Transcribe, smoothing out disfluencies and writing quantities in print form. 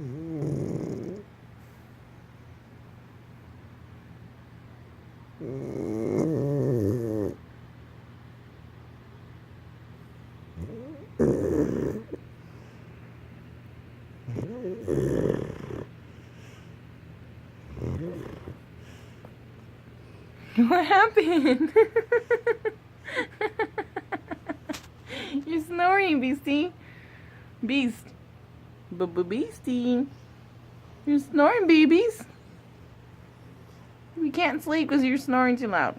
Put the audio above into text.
What happened? You're snoring, Beastie. Beast. Beastie. You're snoring, babies. We can't sleep because you're snoring too loud.